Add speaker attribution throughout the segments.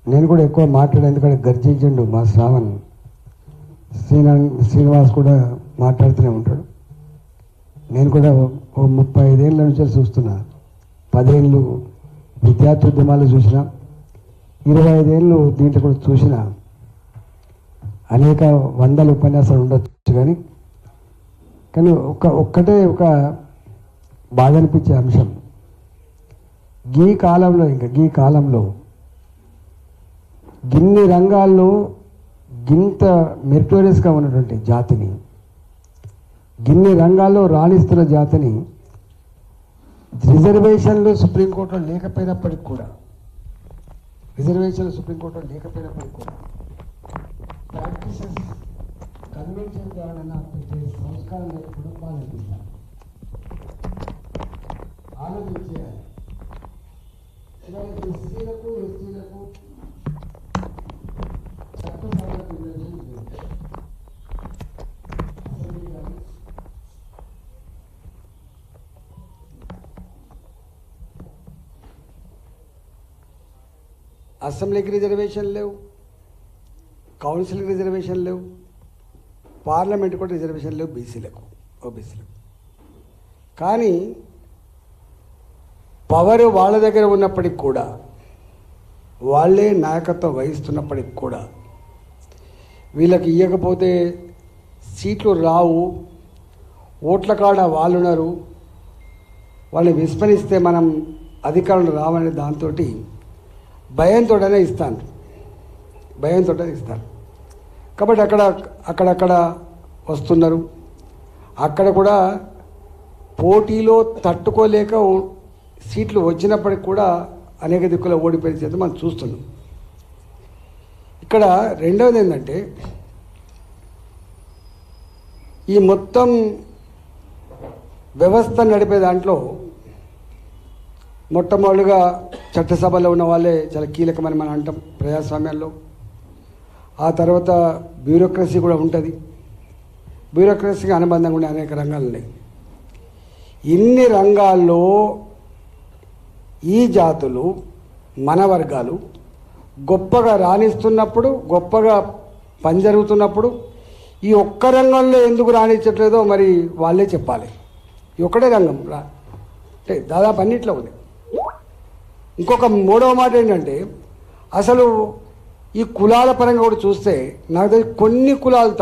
Speaker 1: నేను కూడా ఎక్కువ మాట్లాడే, ఎందుకంటే గర్జించండు మా శ్రావణ్. శ్రీనివాస్ కూడా మాట్లాడుతూనే ఉంటాడు. నేను కూడా ఓ 35 ఏళ్ళ నుంచి చూస్తున్నా. 10 ఏళ్ళు విద్యార్థి ఉద్యమాలు చూసిన, 25 ఏళ్ళు దీంట్లో కూడా చూసిన. అనేక వందల ఉపన్యాసాలు ఉండొచ్చు, కానీ ఒక్కటే ఒక బాధ అనిపించే అంశం, ఈ కాలంలో గిన్ని రంగాల్లో గింత మెరిటోరియస్గా ఉన్నటువంటి జాతిని, గిన్ని రంగాల్లో రాణిస్తున్న జాతిని రిజర్వేషన్లు సుప్రీంకోర్టులో లేకపోయినప్పటికి కూడా ప్రాక్టీసెస్ కన్వెన్షన్ ద్వారా పెట్టే సంస్కారం లేకపోవడం బాగా అనిపిస్తారు. ఆలోచించేయాలి. ఎస్సీలకు ఎస్టీలకు చట్టసభలకు అసెంబ్లీకి రిజర్వేషన్ లేవు, కౌన్సిల్కి రిజర్వేషన్ లేవు, పార్లమెంట్ కూడా రిజర్వేషన్ లేవు ఓబీసీలకు. కానీ పవర్ వాళ్ళ దగ్గర ఉన్నప్పటికి కూడా, వాళ్ళే నాయకత్వం వహిస్తున్నప్పటికి కూడా వీళ్ళకి ఇవ్వకపోతే సీట్లు రావు, ఓట్ల కాడ వాళ్ళున్నారు, వాళ్ళని విస్మరిస్తే మనం అధికారులు రావనే దాంతో భయంతోనే ఇస్తాను. కాబట్టి అక్కడక్కడ వస్తున్నారు. అక్కడ కూడా పోటీలో తట్టుకోలేక సీట్లు వచ్చినప్పటికి కూడా అనేక దిక్కుల ఓడిపోయిన చేత మనం చూస్తున్నాం. ఇక్కడ రెండవది ఏంటంటే, ఈ మొత్తం వ్యవస్థ నడిపే దాంట్లో మొట్టమొదటిగా చట్టసభలో ఉన్న వాళ్ళే చాలా కీలకమని మనం అంటాం ప్రజాస్వామ్యాల్లో. ఆ తర్వాత బ్యూరోక్రసీ కూడా ఉంటుంది. బ్యూరోక్రసీకి అనుబంధంగా ఉండే అనేక రంగాలు ఉన్నాయి. ఇన్ని రంగాల్లో ఈ జాతులు, మన వర్గాలు గొప్పగా రాణిస్తున్నప్పుడు, గొప్పగా పని జరుగుతున్నప్పుడు ఈ ఒక్క రంగంలో ఎందుకు రాణించట్లేదో మరి వాళ్ళే చెప్పాలి. ఈ ఒక్కటే రంగం అంటే దాదాపు అన్నిట్లో ఉంది. ఇంకొక మూడవ మాట ఏంటంటే, అసలు ఈ కులాల పరంగా కూడా చూస్తే నాకు తెలిసి కొన్ని కులాలు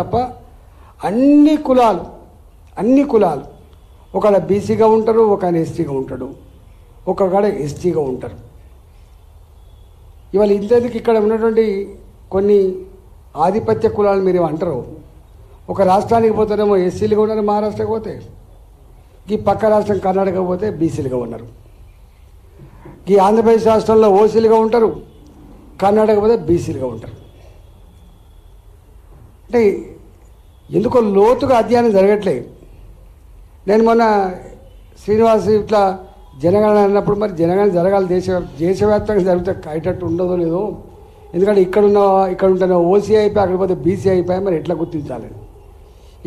Speaker 1: తప్ప అన్ని కులాలు ఒకవేళ బీసీగా ఉంటారు, ఒక ఎస్టీగా ఉంటాడు, ఒక్కొక్కడ ఎస్టీగా ఉంటారు. ఇవాళ ఇంతేందుకు ఇక్కడ ఉన్నటువంటి కొన్ని ఆధిపత్య కులాలు మీరు అంటారు. ఒక రాష్ట్రానికి పోతేనేమో ఎస్సీలుగా ఉన్నారు, మహారాష్ట్రకి పోతే ఈ పక్క రాష్ట్రం కర్ణాటక పోతే బీసీలుగా ఉన్నారు. ఈ ఆంధ్రప్రదేశ్ రాష్ట్రంలో ఓసీలుగా ఉంటారు, కర్ణాటక పోతే బీసీలుగా ఉంటారు. అంటే ఎందుకో లోతుగా అధ్యయనం జరగట్లేదు. నేను మొన్న శ్రీనివాస్ ఇట్లా జనగణన అన్నప్పుడు మరి జనగణన జరగాలి, దేశవ్యాప్తంగా జరిగితే అయ్యేటట్టు ఉండదో లేదో. ఎందుకంటే ఇక్కడ ఉంటే ఓసీ అయిపోయి అక్కడ పోతే బీసీ అయిపోయి మరి ఎట్లా గుర్తించాలి.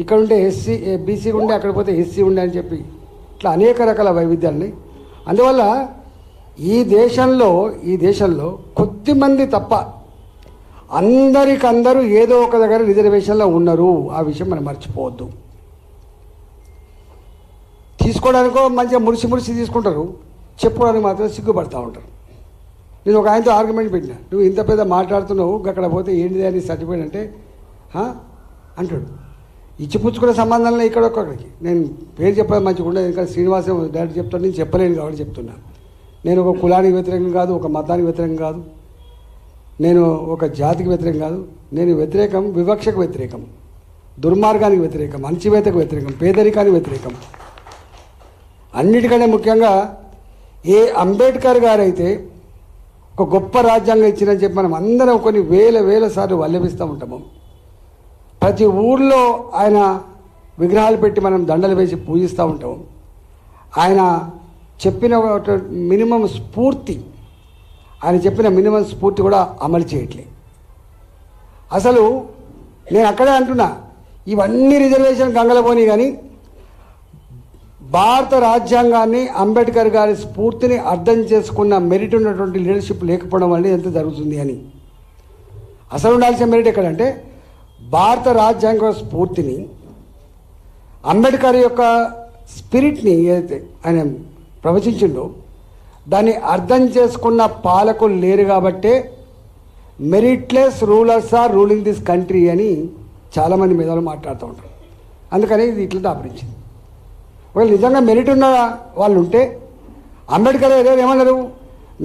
Speaker 1: ఇక్కడ ఉంటే బీసీ ఉండే అక్కడ పోతే ఎస్సీ ఉండే అని చెప్పి ఇట్లా అనేక రకాల వైవిధ్యాలని. అందువల్ల ఈ దేశంలో కొద్దిమంది తప్ప అందరికందరూ ఏదో ఒక దగ్గర రిజర్వేషన్లో ఉన్నారు. ఆ విషయం మనం మర్చిపోవద్దు. తీసుకోవడానికో మంచిగా మురిసి తీసుకుంటారు, చెప్పుకోవడానికి మాత్రం సిగ్గుపడతా ఉంటారు. నేను ఒక ఆయనతో ఆర్గ్యుమెంట్ పెట్టినా, నువ్వు ఇంత పెద్ద మాట్లాడుతున్నావు, అక్కడ పోతే ఏంటిది అని సర్టిఫికేట్ అంటే అంటాడు. ఇచ్చిపుచ్చుకునే సంబంధాలను ఇక్కడ ఒక్కొక్కడికి నేను పేరు చెప్పడం మంచిగా ఉండదు, ఎందుకంటే శ్రీనివాసం డైరెక్ట్ చెప్తాను, నేను చెప్పలేను కాబట్టి చెప్తున్నా. నేను ఒక కులానికి వ్యతిరేకం కాదు, ఒక మతానికి వ్యతిరేకం కాదు, నేను ఒక జాతికి వ్యతిరేకం కాదు. నేను వ్యతిరేకం వివక్షకు వ్యతిరేకం, దుర్మార్గానికి వ్యతిరేకం, అణచివేతకు వ్యతిరేకం, పేదరికానికి వ్యతిరేకం. అన్నిటికంటే ముఖ్యంగా ఏ అంబేద్కర్ గారు అయితే ఒక గొప్ప రాజ్యాంగం ఇచ్చిందని చెప్పి మనం అందరం కొన్ని వేల సార్లు వల్లభిస్తూ ఉంటాము. ప్రతి ఊర్లో ఆయన విగ్రహాలు పెట్టి మనం దండలు వేసి పూజిస్తూ ఉంటాము. ఆయన చెప్పిన మినిమం స్ఫూర్తి కూడా అమలు చేయట్లేదు. అసలు నేను అక్కడే అంటున్నా, ఇవన్నీ రిజర్వేషన్ గంగలపోని కానీ భారత రాజ్యాంగాన్ని అంబేద్కర్ గారి స్ఫూర్తిని అర్థం చేసుకున్న మెరిట్ ఉన్నటువంటి లీడర్షిప్ లేకపోవడం వల్ల ఎంత జరుగుతుంది అని. అసలు ఉండాల్సిన మెరిట్ ఎక్కడంటే భారత రాజ్యాంగ స్ఫూర్తిని, అంబేద్కర్ యొక్క స్పిరిట్ని ఏదైతే ఆయన ప్రవచించిండో దాన్ని అర్థం చేసుకున్న పాలకులు లేరు కాబట్టే meritless rulers are ruling this country అని చాలామంది మేధావులు మాట్లాడుతూ ఉంటారు. అందుకని ఇది ఇట్లా దాపరించింది. ఒకవేళ నిజంగా మెరిట్ ఉన్న వాళ్ళు ఉంటే అంబేద్కర్ ఏమన్నారు,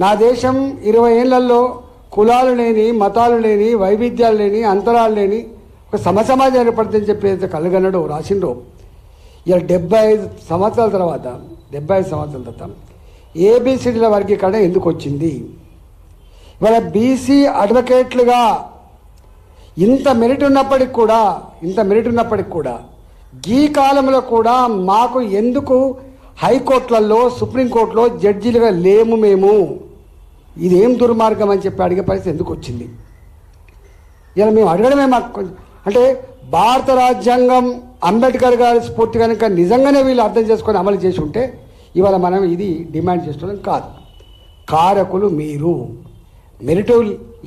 Speaker 1: నా దేశం 20 ఏళ్లలో కులాలు లేని, మతాలు లేని, వైవిధ్యాలు లేని, అంతరాలు లేని ఒక సమసమాజం ఏర్పడుతుందని చెప్పి అయితే కలగన్నాడో రాసిండో, ఇలా 75 సంవత్సరాల తర్వాత ఏబిసిడీల వర్గీకరణ ఎందుకు వచ్చింది? ఇవాళ బీసీ అడ్వకేట్లుగా ఇంత మెరిట్ ఉన్నప్పటికి కూడా ఈ కాలంలో కూడా మాకు ఎందుకు హైకోర్టులలో, సుప్రీంకోర్టులో జడ్జీలుగా లేము మేము? ఇదేం దుర్మార్గం అని చెప్పి అడిగే పరిస్థితి ఎందుకు వచ్చింది? ఇలా మేము అడగడమే మాకు అంటే భారత రాజ్యాంగం అంబేద్కర్ గారి స్ఫూర్తి కనుక నిజంగానే వీళ్ళు అర్థం చేసుకొని అమలు చేసి ఉంటే ఇవాళ మనం ఇది డిమాండ్ చేస్తున్నాం కాదు. కారకులు మీరు, మెరిట్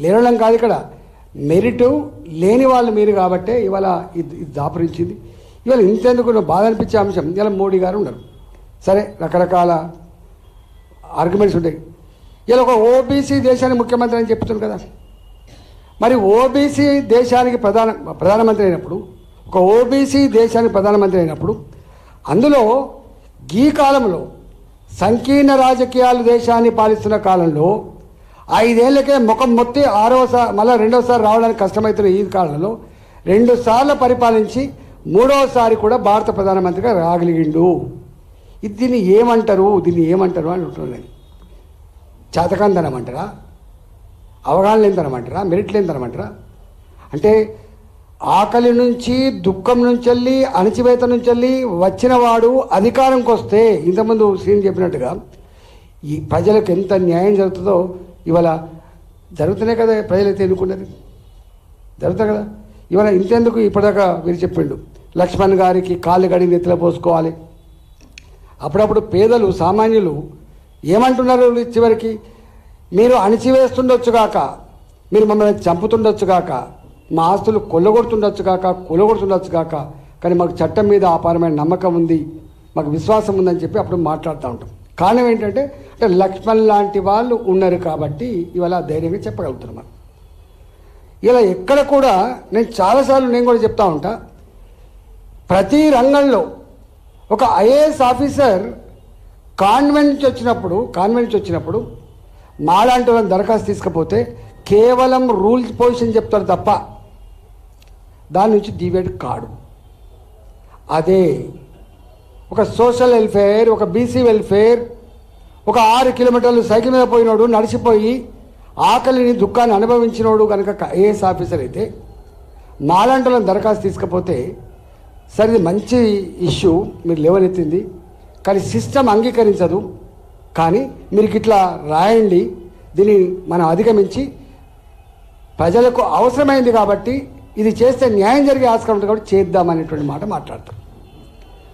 Speaker 1: లేనడం కాదు, ఇక్కడ మెరిట్ లేని వాళ్ళు మీరు కాబట్టే ఇవాళ ఇది దాపరించింది. ఇవాళ ఇంతెందుకు బాధ అనిపించే అంశం, ఇలా మోడీ గారు ఉన్నారు, సరే రకరకాల ఆర్గ్యుమెంట్స్ ఉంటాయి. ఇలా ఒక ఓబీసీ దేశానికి ముఖ్యమంత్రి అని చెప్తున్నారు కదా, మరి ఓబీసీ దేశానికి ప్రధానమంత్రి అయినప్పుడు, ఒక ఓబీసీ దేశానికి ప్రధానమంత్రి అయినప్పుడు అందులో ఈ కాలంలో సంకీర్ణ రాజకీయాలు దేశాన్ని పాలిస్తున్న కాలంలో 5 ఏళ్లకే ముఖం మొత్తి మళ్ళీ రెండోసారి రావడానికి కష్టమవుతున్న ఈ కాలంలో 2 సార్లు పరిపాలించి 3వసారి కూడా భారత ప్రధానమంత్రిగా రాగలిగిండు. దీన్ని ఏమంటారు అని అంటున్నాను. చేతకాంతనం అంటారా, అవగాహన లేనితనం అంటారా, మెరిట్ లేనితనం అంటారా? అంటే ఆకలి నుంచి, దుఃఖం నుంచి వెళ్ళి, అణచివేత నుంచి వెళ్ళి వచ్చిన వాడు అధికారంకి వస్తే ఇంతకుముందు సీన్ చెప్పినట్టుగా ఈ ప్రజలకు ఎంత న్యాయం జరుగుతుందో ఇవాళ జరుగుతున్నాయి కదా. ప్రజలైతే ఎన్నుకున్నది జరుగుతాయి కదా. ఇవాళ ఇంతెందుకు ఇప్పటిదాకా మీరు చెప్పిండు, లక్ష్మణ్ గారికి కాళ్ళు గడి నెత్తిలో పోసుకోవాలి. అప్పుడప్పుడు పేదలు, సామాన్యులు ఏమంటున్నారు చివరికి, మీరు అణిచివేస్తుండొచ్చుగాక, మీరు మమ్మల్ని చంపుతుండొచ్చుగాక, మా ఆస్తులు కూలగొడుతుండొచ్చుగాక, కానీ మాకు చట్టం మీద అపారమైన నమ్మకం ఉంది, మాకు విశ్వాసం ఉందని చెప్పి అప్పుడు మాట్లాడుతూ ఉంటాం. కారణం ఏంటంటే లక్ష్మణ్ లాంటి వాళ్ళు ఉన్నారు కాబట్టి ఇవాళ ధైర్యంగా చెప్పగలుగుతున్నాం మనం. ఇలా ఎక్కడ కూడా నేను చాలాసార్లు నేను కూడా చెప్తా ఉంటా, ప్రతి రంగంలో ఒక ఐఏఎస్ ఆఫీసర్ కాన్వెంట్ నుంచి వచ్చినప్పుడు మాలాంటి వాళ్ళని దరఖాస్తు తీసుకపోతే కేవలం రూల్స్ పొజిషన్ చెప్తారు తప్ప దాని నుంచి డివేట్ కాడు. అదే ఒక సోషల్ వెల్ఫేర్, ఒక బీసీ వెల్ఫేర్, ఒక 6 కిలోమీటర్లు సైకిల్ మీద పోయినోడు, నడిచిపోయి ఆకలిని, దుఃఖాన్ని అనుభవించినోడు కనుక ఐఏఎస్ ఆఫీసర్ అయితే మాలాంటి వాళ్ళని దరఖాస్తు తీసుకపోతే సరే ఇది మంచి ఇష్యూ మీరు లేవనెత్తింది, కానీ సిస్టమ్ అంగీకరించదు, కానీ మీరు ఇట్లా రాయండి, దీన్ని మనం అధిగమించి ప్రజలకు అవసరమైంది కాబట్టి ఇది చేస్తే న్యాయం జరిగే ఆస్కారం ఉంటుంది కాబట్టి చేద్దామనేటువంటి మాట మాట్లాడతారు.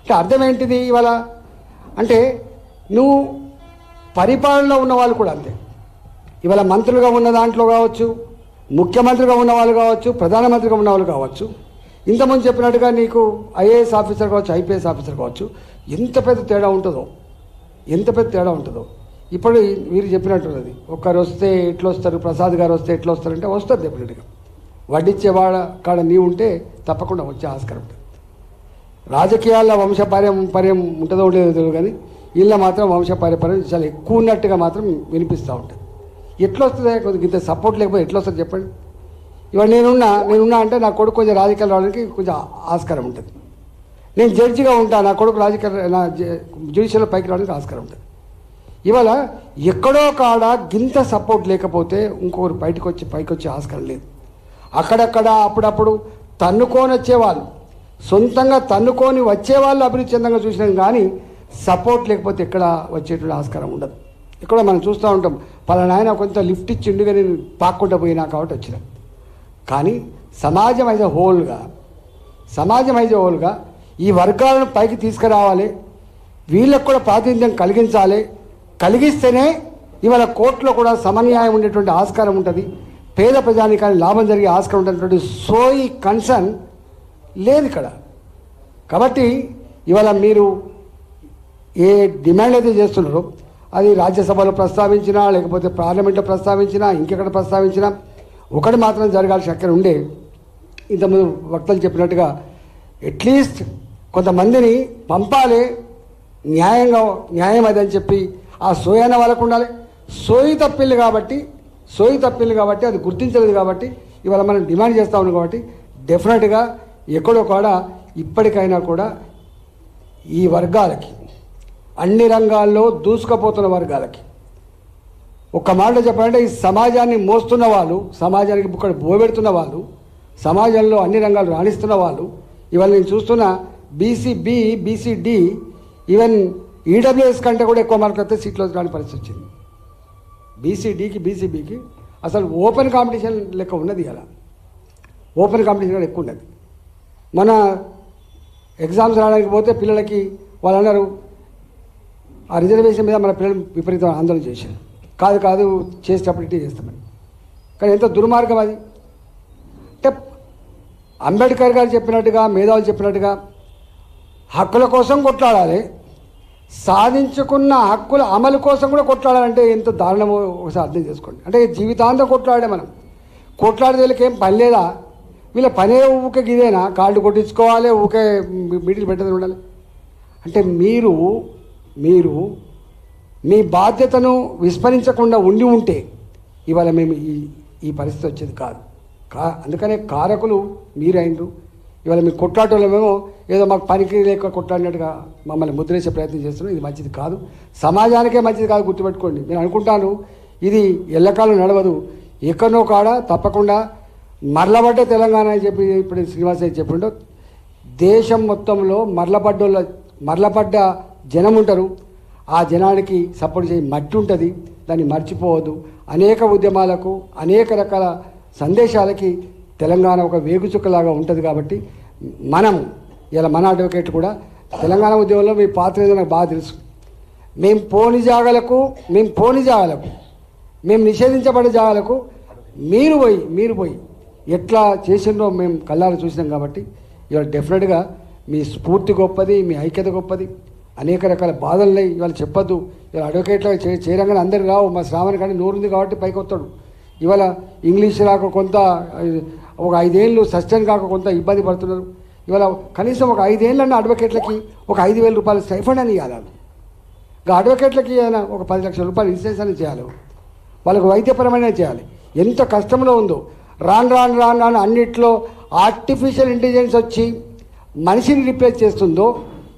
Speaker 1: అంటే అర్థం ఏంటిది ఇవాళ అంటే నువ్వు పరిపాలనలో ఉన్న వాళ్ళు కూడా అంతే. ఇవాళ మంత్రులుగా ఉన్న దాంట్లో కావచ్చు, ముఖ్యమంత్రిగా ఉన్న వాళ్ళు కావచ్చు, ప్రధానమంత్రిగా ఉన్న వాళ్ళు కావచ్చు, ఇంతకుముందు చెప్పినట్టుగా నీకు ఐఏఎస్ ఆఫీసర్ కావచ్చు, ఐపీఎస్ ఆఫీసర్ కావచ్చు, ఎంత పెద్ద తేడా ఉంటుందో. ఇప్పుడు మీరు చెప్పినట్టున్నది, ఒక్కరు వస్తే ఎట్లా వస్తారు, ప్రసాద్ గారు వస్తే ఎట్లా వస్తారంటే వస్తారు డెఫినెట్గా. వడ్డిచ్చేవాడ కాడ నీవు ఉంటే తప్పకుండా వచ్చే ఆస్కారం ఉంటుంది. రాజకీయాల్లో వంశపార్యం ఉంటుందో ఉండేదో తెలియదు, కానీ వీళ్ళ మాత్రం వంశపార్యం చాలా ఎక్కువ ఉన్నట్టుగా మాత్రం వినిపిస్తూ ఉంటుంది. ఎట్లా వస్తుందా కొద్దిగా ఇంత సపోర్ట్ లేకపోతే ఎట్లా వస్తుంది చెప్పండి. ఇవాళ నేనున్నా అంటే నా కొడుకు కొంచెం రాజకీయాలు రావడానికి కొంచెం ఆస్కారం ఉంటుంది. నేను జడ్జిగా ఉంటా, నా కొడుకు నా జ్యుడిషియల్ పైకి రావడానికి ఆస్కారం ఉంటుంది. ఇవాళ ఎక్కడో కాడ గింత సపోర్ట్ లేకపోతే ఇంకొకరు పైకి వచ్చే ఆస్కారం లేదు. అక్కడక్కడ అప్పుడప్పుడు తన్నుకొని వచ్చేవాళ్ళు, సొంతంగా తన్నుకొని వచ్చేవాళ్ళు అభివృద్ధి చెందంగా చూసినాం, కానీ సపోర్ట్ లేకపోతే ఎక్కడ వచ్చేటువంటి ఆస్కారం ఉండదు. ఇక్కడ మనం చూస్తూ ఉంటాం, పలానా ఆయన కొంత లిఫ్ట్ ఇచ్చిండుగా నేను పాక్కుంటూ పోయినా కాబట్టి వచ్చిన. కానీ సమాజం యాజ్ ఎ హోల్గా ఈ వర్గాలను పైకి తీసుకురావాలి, వీళ్ళకు కూడా ప్రాతినిధ్యం కలిగించాలి. కలిగిస్తేనే ఇవాళ కోర్టులో కూడా సమన్యాయం ఉండేటువంటి ఆస్కారం ఉంటుంది, పేద ప్రజానికానికి లాభం జరిగే ఆస్కారం ఉండేటువంటి సోయి కన్సర్న్ లేదు ఇక్కడ. కాబట్టి ఇవాళ మీరు ఏ డిమాండ్ అయితే చేస్తున్నారో అది రాజ్యసభలో ప్రస్తావించినా లేకపోతే పార్లమెంట్లో ప్రస్తావించినా ఇంకెక్కడ ప్రస్తావించినా ఒకటి మాత్రం జరగాల్సిన అక్కడ ఉండే, ఇంతకుముందు వక్తలు చెప్పినట్టుగా అట్లీస్ట్ కొంతమందిని పంపాలి, న్యాయం అదని చెప్పి ఆ సోయి అన్న వాళ్ళకు ఉండాలి. సోయి తప్పిల్లు కాబట్టి అది గుర్తించలేదు కాబట్టి ఇవాళ మనం డిమాండ్ చేస్తూ ఉన్నాం. కాబట్టి డెఫినెట్గా ఎక్కడో కూడా ఇప్పటికైనా కూడా ఈ వర్గాలకి, అన్ని రంగాల్లో దూసుకుపోతున్న వర్గాలకి ఒక్క మాటలో చెప్పాలంటే ఈ సమాజాన్ని మోస్తున్న వాళ్ళు, సమాజానికి ఇక్కడ బోబెడుతున్న వాళ్ళు, సమాజంలో అన్ని రంగాలు రాణిస్తున్న వాళ్ళు, ఇవాళ నేను చూస్తున్న బీసీ-బి, బీసీ-డి, ఈవెన్ ఈడబ్ల్యూఎస్ కంటే కూడా ఎక్కువ మార్కులు వస్తే సీట్లో రాని పరిస్థితి వచ్చింది. బీసీ-డికి బీసీ-బికి అసలు ఓపెన్ కాంపిటీషన్ లెక్క ఉన్నది. అలా ఓపెన్ కాంపిటీషన్ కూడా ఎక్కువ ఉన్నది. మన ఎగ్జామ్స్ రావడానికి పోతే పిల్లలకి వాళ్ళు అన్నారు ఆ రిజర్వేషన్ మీద మన పిల్లలు విపరీతమైన ఆందోళన చేశారు. కాదు చేసేటప్పుడు ఇటే చేస్తామని. కానీ ఎంత దుర్మార్గం అది. అంటే అంబేద్కర్ గారు చెప్పినట్టుగా, మేధావులు చెప్పినట్టుగా హక్కుల కోసం కొట్లాడాలి, సాధించుకున్న హక్కుల అమలు కోసం కూడా కొట్లాడాలంటే ఎంత దారుణమో ఒకసారి అర్థం చేసుకోండి. అంటే జీవితాంతం కొట్లాడే మనం కొట్లాడేళ్ళకి ఏం పని లేదా? వీళ్ళ పనే ఊకే ఇదేనా? కార్డు కొట్టించుకోవాలి, ఊకే మీటింగ్ పెట్టదని ఉండాలి. అంటే మీరు మీ బాధ్యతను విస్మరించకుండా ఉంటే ఇవాళ మేము ఈ పరిస్థితి వచ్చేది కాదు. అందుకనే కారకులు మీరైండ్రు. ఇవాళ మీకు కొట్లాటోళ్ళమేమో ఏదో మాకు పనికి లేక కొట్లాడినట్టుగా మమ్మల్ని ముద్రేసే ప్రయత్నం చేస్తున్నాం. ఇది మంచిది కాదు, సమాజానికే మంచిది కాదు. గుర్తుపెట్టుకోండి. నేను అనుకుంటాను ఇది ఎల్లకాలం నడవదు. ఎక్కడనో కాడ తప్పకుండా మరలబడ్డ తెలంగాణ అని చెప్పి ఇప్పుడు శ్రీనివాస్ అయితే చెప్పిండో, దేశం మొత్తంలో మరలబడ్డ జనం ఉంటారు. ఆ జనానికి సపోర్ట్ చేసి మట్టి ఉంటుంది, దాన్ని మర్చిపోవద్దు. అనేక ఉద్యమాలకు, అనేక రకాల సందేశాలకి తెలంగాణ ఒక వేగుచుక్కలాగా ఉంటుంది. కాబట్టి మనం ఇలా మన అడ్వకేట్ కూడా తెలంగాణ ఉద్యమంలో మీ పాత్ర ఏదో నాకు బాగా తెలుసు. మేము పోని జాగాలకు, మేము నిషేధించబడ్డ జాగాలకు మీరు పోయి ఎట్లా చేసిందో మేము కళ్ళారా చూసినాం. కాబట్టి ఇవాళ డెఫినెట్గా మీ స్ఫూర్తి గొప్పది, మీ ఐక్యత గొప్పది. అనేక రకాల బాధలున్నాయి, ఇవాళ చెప్పొద్దు. ఇవాళ అడ్వకేట్లో చేరంగానే అందరికి రావు. మా శ్రావణ కానీ నోరుంది కాబట్టి పైకి వస్తాడు. ఇవాళ ఇంగ్లీష్ రాక కొంత ఒక 5 ఏళ్ళు సస్టైన్ కాక కొంత ఇబ్బంది పడుతున్నారు. ఇవాళ కనీసం ఒక 5 ఏళ్ళన్న అడ్వకేట్లకి ఒక 5,000 రూపాయలు స్టైఫండ్ అని ఇవ్వాలి. ఇంకా అడ్వకేట్లకి అయినా ఒక 10 లక్షల రూపాయలు ఇన్సూరెన్స్ అని చేయాలి, వాళ్ళకు వైద్యపరమైన చేయాలి. ఎంత కష్టంలో ఉందో. రాను అన్నిట్లో ఆర్టిఫిషియల్ ఇంటెలిజెన్స్ వచ్చి మనిషిని రిప్లేస్ చేస్తుందో,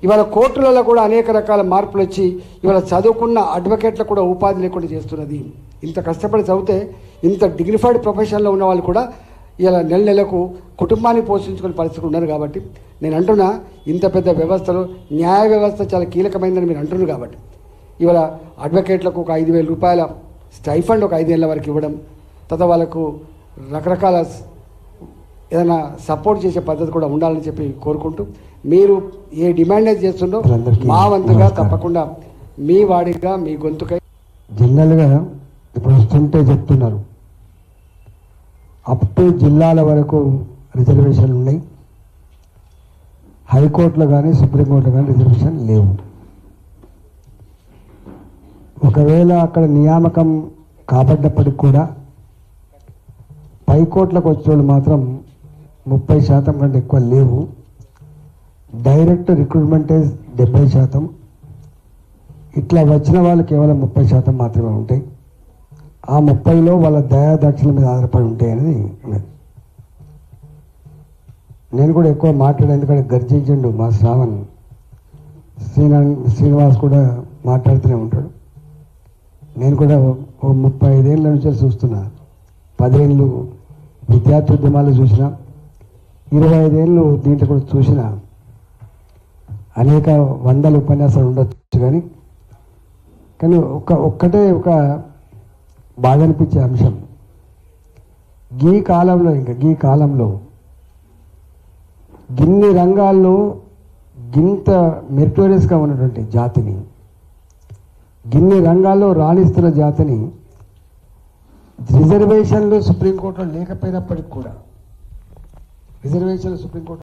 Speaker 1: ఇవాళ కోర్టులలో కూడా అనేక రకాల మార్పులు వచ్చి ఇవాళ చదువుకున్న అడ్వకేట్లకు కూడా ఉపాధి లేకుండా చేస్తున్నది. ఇంత కష్టపడి చదివితే ఇంత డిగ్నిఫైడ్ ప్రొఫెషన్లో ఉన్న వాళ్ళు కూడా ఇలా నెలకు కుటుంబాన్ని పోషించుకునే పరిస్థితి ఉన్నారు. కాబట్టి నేను అంటున్నా, ఇంత పెద్ద వ్యవస్థలో న్యాయ వ్యవస్థ చాలా కీలకమైందని మీరు అంటున్నారు. కాబట్టి ఇవాళ అడ్వకేట్లకు ఒక 5,000 రూపాయల స్టైఫండ్ ఒక 5 ఏళ్ళ వరకు ఇవ్వడం, తర్వాత వాళ్ళకు రకరకాల ఏదైనా సపోర్ట్ చేసే పద్ధతి కూడా ఉండాలని చెప్పి కోరుకుంటూ, మీరు ఏ డిమాండ్ అయితే చేస్తుండో మా వంతుగా తప్పకుండా మీ వాడిగా మీ గొంతుకై
Speaker 2: జనరల్గా ఇప్పుడు వస్తుంటే చెప్తున్నారు అప్ టు జిల్లాల వరకు రిజర్వేషన్లు ఉన్నాయి. హైకోర్టులో కానీ సుప్రీంకోర్టులో కానీ రిజర్వేషన్ లేవు. ఒకవేళ అక్కడ నియామకం కాబడ్డప్పటికి కూడా పైకోట్లకు వచ్చేవాళ్ళు మాత్రం 30% కంటే ఎక్కువ లేవు. డైరెక్ట్ రిక్రూట్మెంటే 70%. ఇట్లా వచ్చిన వాళ్ళు కేవలం 30% మాత్రమే ఉంటాయి. ఆ 30లో వాళ్ళ దయాదక్షల మీద ఆధారపడి ఉంటాయి అనేది ఉన్నది. నేను కూడా ఎక్కువ మాట్లాడే, ఎందుకంటే గర్జించండు మా శ్రావణ్, శ్రీనివాస్ కూడా మాట్లాడుతూనే ఉంటాడు. నేను కూడా 35 ఏళ్ళ నుంచి చూస్తున్నా. 10 ఏళ్ళు విద్యార్థి ఉద్యమాలు చూసిన, 25 ఏళ్ళు దీంట్లో కూడా చూసిన. అనేక 100 ఉపన్యాసాలు ఉండొచ్చు, కానీ ఒక్కటే ఒక బాధ అనిపించే అంశం, ఈ కాలంలో గిన్ని రంగాల్లో గింత మెరిటోరియస్గా ఉన్నటువంటి జాతిని, గిన్ని రంగాల్లో రాణిస్తున్న జాతిని రిజర్వేషన్లు సుప్రీంకోర్టులో లేకపోయినప్పటికి కూడా రిజర్వేషన్లు సుప్రీంకోర్టు